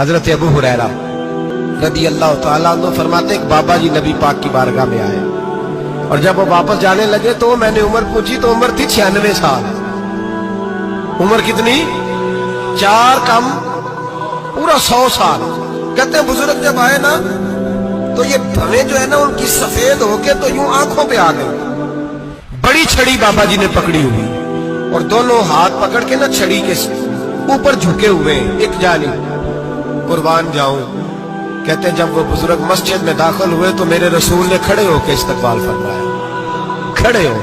हजरत अबू हुरैरा रदी अल्लाह तआला अन्हु फरमाते एक बाबा जी नबी पाक की बारगाह में आए और जब वो वापस जाने लगे तो मैंने उम्र पूछी तो उम्र थी 96 साल। उम्र कितनी? 4 कम पूरा 100 साल। कहते हैं बुजुर्ग जब आए ना तो ये भवें जो है ना उनकी सफेद होके तो यूं आंखों पे आ गई। बड़ी छड़ी बाबा जी ने पकड़ी हुई और दोनों हाथ पकड़ के ना छड़ी के ऊपर झुके हुए एक जानी। कुर्बान जाऊं, कहते हैं जब वो बुजुर्ग मस्जिद में दाखिल हुए तो मेरे रसूल ने खड़े होकर इस्तकबाल फरमाया, खड़े हो,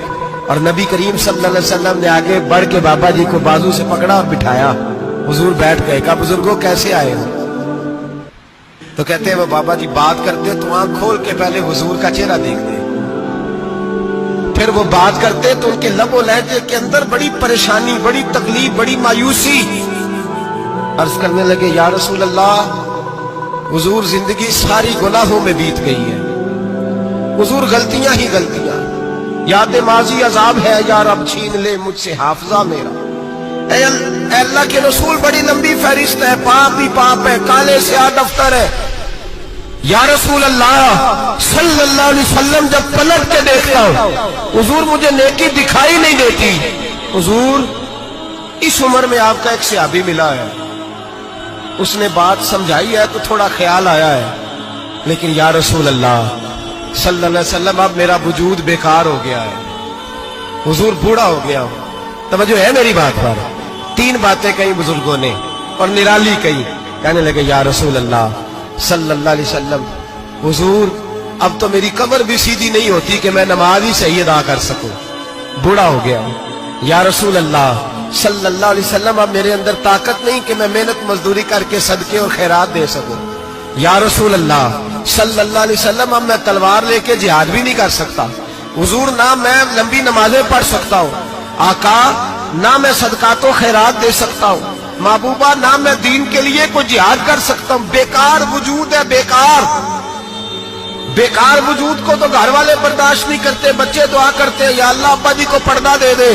और नबी करीम सल्लल्लाहु अलैहि वसल्लम ने आगे बढ़ के बाबा जी को बाजू से पकड़ा और बिठाया। हुजूर बैठ गए। कहा बुजुर्गों कैसे आए हो? तो कहते हैं वो बाबा जी बात करते तो आंख खोल के पहले हुजूर का चेहरा देखते, फिर वो बात करते तो उनके लबो लहजे के अंदर बड़ी परेशानी, बड़ी तकलीफ, बड़ी मायूसी। अर्ज करने लगे या रसूल अल्लाह, हुजूर जिंदगी सारी गुनाहों में बीत गई है, हुजूर गलतियां ही गलतियां, याद माजी अजाब है, या रब छीन ले मुझसे हाफजा मेरा। ऐ अल्लाह के रसूल बड़ी लंबी फहरिस्त है, पाप ही पाप है, काले से दफ्तर है। या रसूल अल्लाह सल्लल्लाहु अलैहि वसल्लम जब पलट के देखता हूं हुजूर मुझे नेकी दिखाई नहीं देती। हुजूर इस उम्र में आपका एक सहाबी मिला है, उसने बात समझाई है तो थोड़ा ख्याल आया है, लेकिन या रसूल अल्लाह सल्लल्लाहु अलैहि वसल्लम अब मेरा वजूद बेकार हो गया है, हुजूर बूढ़ा हो गया हूं। तवज्जो है मेरी बात पर? 3 बातें कही बुजुर्गों ने और निराली कही। कहने लगे या रसूल अल्लाह सल्लल्लाहु अलैहि वसल्लम, हुजूर अब तो मेरी कमर भी सीधी नहीं होती कि मैं नमाज ही सही अदा कर सकूं, बूढ़ा हो गया हूं। या रसूल अल्लाह सल्लल्लाहु अलैहि वसल्लम अब मेरे अंदर ताकत नहीं कि मैं मेहनत मजदूरी करके सदके और खैरात दे सकूं। या रसूल अल्लाह सल्लल्लाहु अलैहि वसल्लम अब मैं तलवार लेके जिहाद भी नहीं कर सकता। हुजूर ना मैं लंबी नमाजें पढ़ सकता हूं, आका ना मैं सदकातो खैरात दे सकता हूं, महबूबा ना मैं दीन के लिए कोई जिहाद कर सकता हूं। बेकार वजूद है, बेकार बेकार वजूद को तो घर वाले बर्दाश्त नहीं करते, बच्चे दुआ करते हैं या अल्लाह अब्बा जी को पर्दा दे दे,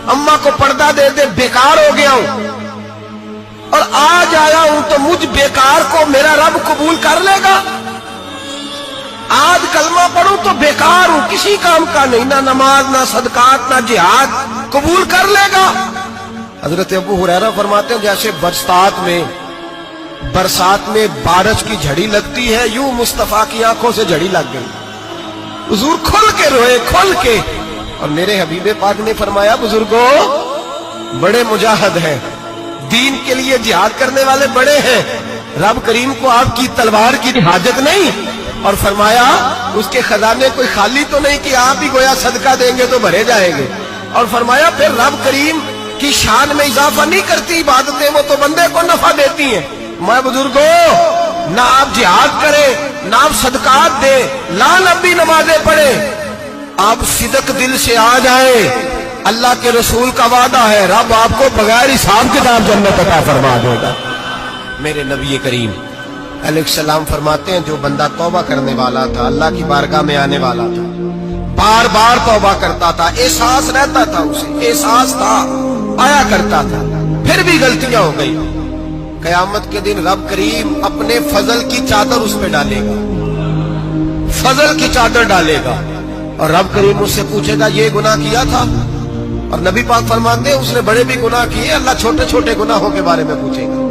अम्मा को पर्दा दे दे, बेकार हो गया हूं और आज आया हूं तो मुझ बेकार को मेरा रब कबूल कर लेगा। आज कलमा पढ़ूं तो बेकार हूं, किसी काम का नहीं, ना नमाज ना सदकात ना जिहाद, कबूल कर लेगा। हजरत अबू हुरैरा फरमाते हैं जैसे बरसात में बारिश की झड़ी लगती है, यूं मुस्तफा की आंखों से झड़ी लग गई। हुजूर खुल के रोए, खुल के। और मेरे हबीबे पाक ने फरमाया बुजुर्गों बड़े मुजाहिद हैं, दीन के लिए जिहाद करने वाले बड़े हैं, रब करीम को आपकी तलवार की हाजत नहीं। और फरमाया उसके खजाने कोई खाली तो नहीं कि आप ही गोया सदका देंगे तो भरे जाएंगे। और फरमाया फिर रब करीम की शान में इजाफा नहीं करती इबादतें, वो तो बंदे को नफा देती हैं। मैं बुजुर्गों ना आप जिहाद करें ना आप सदकात दे, ना लंबी नमाजें पढ़े, आप सिदक दिल से आ जाए, अल्लाह के रसूल का वादा है रब आपको बगैर हिसाब किताब जन्नत अता फरमा देगा। मेरे नबी करीम अलैहिस्सलाम फरमाते हैं जो बंदा तौबा करने वाला था, अल्लाह की बारगाह में आने वाला था, बार बार तौबा करता था, एहसास रहता था, उसे एहसास था, आया करता था, फिर भी गलतियां हो गई, कयामत के दिन रब करीम अपने फजल की चादर उस पे डालेगा, फजल की चादर डालेगा और रब करीम उससे पूछेगा ये गुनाह किया था? और नबी पाक फरमाते हैं उसने बड़े भी गुनाह किए, अल्लाह छोटे छोटे गुनाहों के बारे में पूछेगा।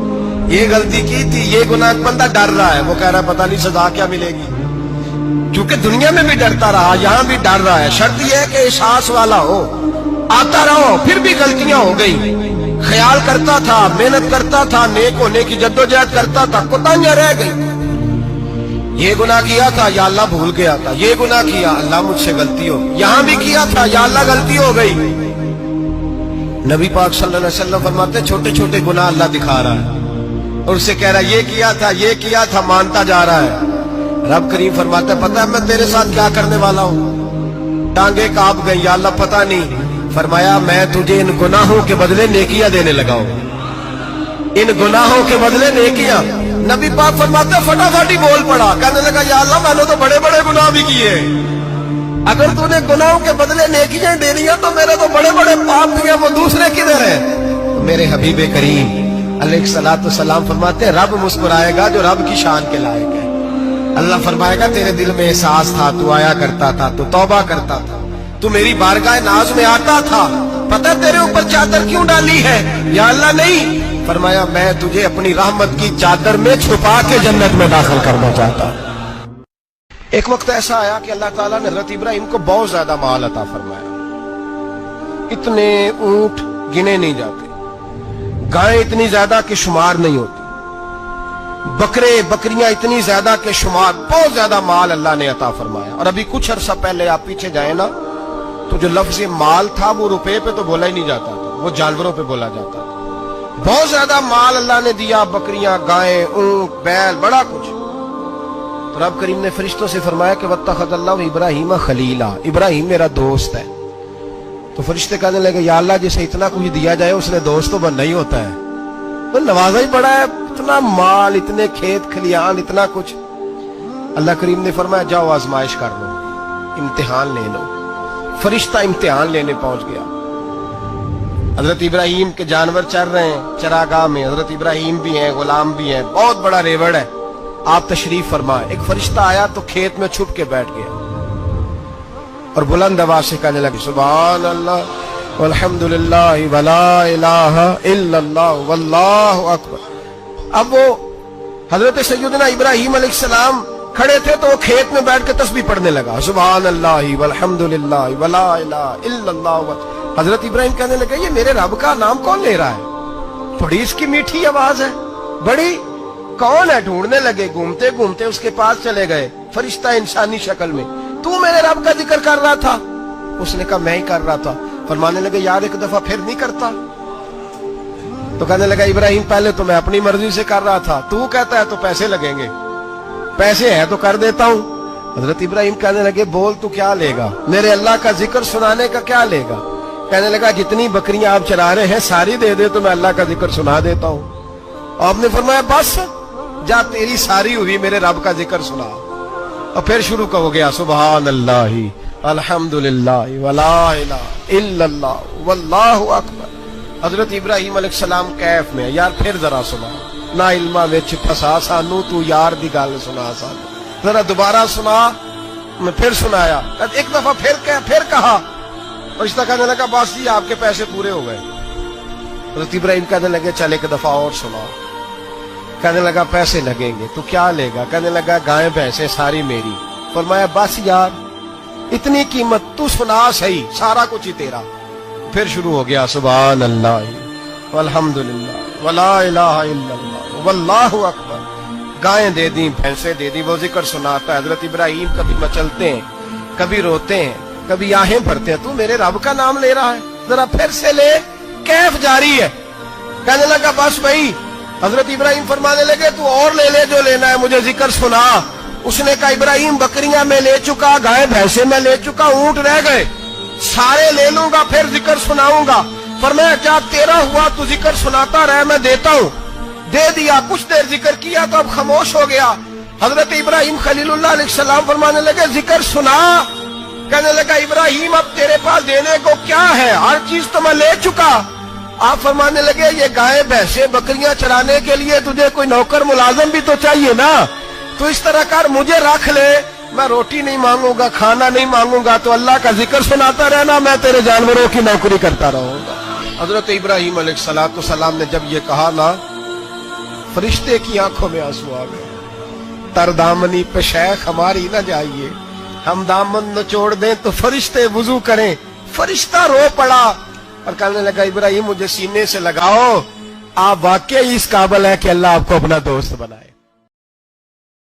ये गलती की थी, ये गुनाह, बंदा डर रहा है, वो कह रहा है पता नहीं सजा क्या मिलेगी, क्योंकि दुनिया में भी डरता रहा, यहां भी डर रहा है। शर्त यह है कि एहसास वाला हो, आता रहो, फिर भी गलतियां हो गई, ख्याल करता था, मेहनत करता था, नेक होने की जद्दोजहद करता था, कोताहियां रह गई। ये गुनाह किया था या अल्लाह भूल गया था, ये गुनाह किया अल्लाह मुझसे गलती हो, यहां भी किया था या अल्लाह गलती हो गई। नबी पाक सल्लल्लाहु अलैहि वसल्लम फरमाते छोटे छोटे गुनाह अल्लाह दिखा रहा है और उससे कह रहा है ये किया था, मानता जा रहा है। रब करीम फरमाता है पता है मैं तेरे साथ क्या करने वाला हूं? टांगे कांप गई, या अल्लाह पता नहीं। फरमाया मैं तुझे इन गुनाहों के बदले नेकियां देने लगा हूं, इन गुनाहों के बदले नेकियां। नबी पाक फरमाते फटाफट ही बोल पड़ा, कहने लगा या अल्लाह मैंने तो बड़े बड़े गुनाह भी किए, अगर तूने गुनाहों के बदले नेकियां दे दिया तो मेरे तो बड़े बड़े पाप दिए, वो दूसरे किधर है? तो मेरे हबीबे करीम अलैहिस्सलाम फरमाते हैं रब मुस्कुराएगा जो रब की शान के लायक है। अल्लाह फरमाएगा तेरे दिल में एहसास था, तू आया करता था, तू तौबा करता था, तू मेरी बारगाह नाज में आता था, पता तेरे ऊपर चादर क्यों डाली है? या अल्लाह नहीं, फरमाया मैं तुझे अपनी रहमत की चादर में छुपा के जन्नत में दाखिल करना चाहता। एक वक्त ऐसा आया कि अल्लाह ताला ने हज़रत इब्राहिम को बहुत ज्यादा माल अता फरमाया। इतने ऊंट गिने नहीं जाते, गायें इतनी ज्यादा कि शुमार नहीं होती, बकरे बकरियां इतनी ज्यादा के शुमार, बहुत ज्यादा माल अल्लाह ने अता फरमाया। और अभी कुछ अरसा पहले आप पीछे जाए ना तो जो लफ्ज माल था वो रुपए पे तो बोला ही नहीं जाता था, वो जानवरों पे बोला जाता था। बहुत ज्यादा माल अल्लाह ने दिया, बकरियां, गायें, ऊंट, बैल, बड़ा कुछ। तो रब करीम ने फरिश्तों से फरमाया कि वत्तखज़ल्लाहु इब्राहीम खलीला, इब्राहिम मेरा दोस्त है। तो फरिश्ते कहने लगे या अल्लाह जिसे इतना कुछ दिया जाए उसने दोस्त तो बनना ही होता है, तो नवाजा ही पड़ा है, इतना माल, इतने खेत खलियान, इतना कुछ। अल्लाह करीम ने फरमाया जाओ आजमाइश कर लो, इम्तिहान ले लो। फरिश्ता इम्तिहान लेने पहुंच गया। हजरत इब्राहिम के जानवर चर रहे हैं चरागाह में, हजरत इब्राहिम भी हैं, गुलाम भी हैं, बहुत बड़ा रेवड़ है। आप तशरीफ फरमाए। एक फरिश्ता आया तो खेत में छुप के बैठ गया और बुलंद आवाज से कहने लगे सुभान अल्लाह वल्हम्दुलिल्लाह वला इलाहा इल्लल्लाह वल्लाहु अकबर। अब वो हजरत सैयदना इब्राहिम अलैहिस्सलाम खड़े थे तो वो खेत में बैठ के तस्बीह पढ़ने लगा, सुभान अल्लाह वल्हम्दुलिल्लाह वला इलाहा इल्लल्लाह। हजरत इब्राहिम कहने लगे ये मेरे रब का नाम कौन ले रहा है? बड़ी इसकी मीठी आवाज है, बड़ी, कौन है? ढूंढने लगे, घूमते घूमते उसके पास चले गए। फरिश्ता इंसानी शक्ल में, तू मेरे रब का जिक्र कर रहा था? उसने कहा मैं ही कर रहा था। फरमाने लगे यार एक दफा फिर नहीं करता? तो कहने लगा इब्राहिम पहले तो मैं अपनी मर्जी से कर रहा था, तू कहता है तो पैसे लगेंगे, पैसे है तो कर देता हूं। हजरत इब्राहिम कहने लगे बोल तू क्या लेगा? मेरे अल्लाह का जिक्र सुनाने का क्या लेगा? कहने लगा जितनी बकरियां आप चरा रहे हैं सारी दे दे तो मैं अल्लाह का जिक्र सुना देता हूं। आपने फरमाया बस जा तेरी सारी हुई, मेरे रब का जिक्र सुना। और फिर शुरू हो गया सुभान अल्लाह अल्हम्दुलिल्लाह वला इलाहा इल्लल्लाह वल्लाहु अकबर। हजरत इब्राहिम अलैहिस्सलाम कैफ में, यार फिर जरा सुना, ना इल्मा विच फसा सानू, तू यार दी गल सुना सानू, जरा दोबारा सुना। मैं फिर सुनाया, एक दफा फिर कहा। फरिश्ता कहने लगा बस जी आपके पैसे पूरे हो गए। हजरत इब्राहिम कहने लगे चल एक दफा और सुनाओ। कहने लगा पैसे लगेंगे, तो क्या लेगा? कहने लगा गाय भैंसे सारी मेरी। फरमाया बस यार इतनी कीमत, तू सुना सही, सारा कुछ ही तेरा। फिर शुरू हो गया सुभान अल्लाह वल्हम्दुलिल्लाह वला इलाहा इल्लल्लाह वल्लाहु अकबर। गायें दे दी, भैंसे दे दी, वो जिक्र सुनाता है। हजरत इब्राहिम कभी मचलते हैं, कभी रोते हैं, कभी आहें भरते हैं, तू मेरे रब का नाम ले रहा है, जरा फिर से ले। कैफ जारी है। कहने लगा बस भाई। हजरत इब्राहिम फरमाने लगे तू और ले ले जो लेना है, मुझे जिक्र सुना। उसने कहा इब्राहिम बकरियां मैं ले चुका, गाय भैंसे मैं ले चुका, ऊंट रह गए, सारे ले लूंगा फिर जिक्र सुनाऊंगा। फरमाया क्या तेरा हुआ, तू जिक्र सुनाता रहे, मैं देता हूं। दे दिया, कुछ देर जिक्र किया तो अब खामोश हो गया। हजरत इब्राहिम खलीलुल्लाह अलैहिस्सलाम फरमाने लगे जिक्र सुना। कहने लगा इब्राहिम अब तेरे पास देने को क्या है, हर चीज तो मैं ले चुका। आप फरमाने लगे ये गाय भैंसे बकरियां चराने के लिए तुझे कोई नौकर मुलाजम भी तो चाहिए ना, तो इस तरह कर मुझे रख ले, मैं रोटी नहीं मांगूंगा, खाना नहीं मांगूंगा, तो अल्लाह का जिक्र सुनाता रहना, मैं तेरे जानवरों की नौकरी करता रहूंगा। हजरत इब्राहिम अलैहिस्सलाम ने जब ये कहा ना, फरिश्ते की आंखों में आंसू आ गए। तरदामनी पे शेख हमारी न जाइए, हम दामन निचोड़ दें तो फरिश्ते वुजू करें। फरिश्ता रो पड़ा और कहने लगा इब्राहिम मुझे सीने से लगाओ, आप वाकई इस काबिल है कि अल्लाह आपको अपना दोस्त बनाए।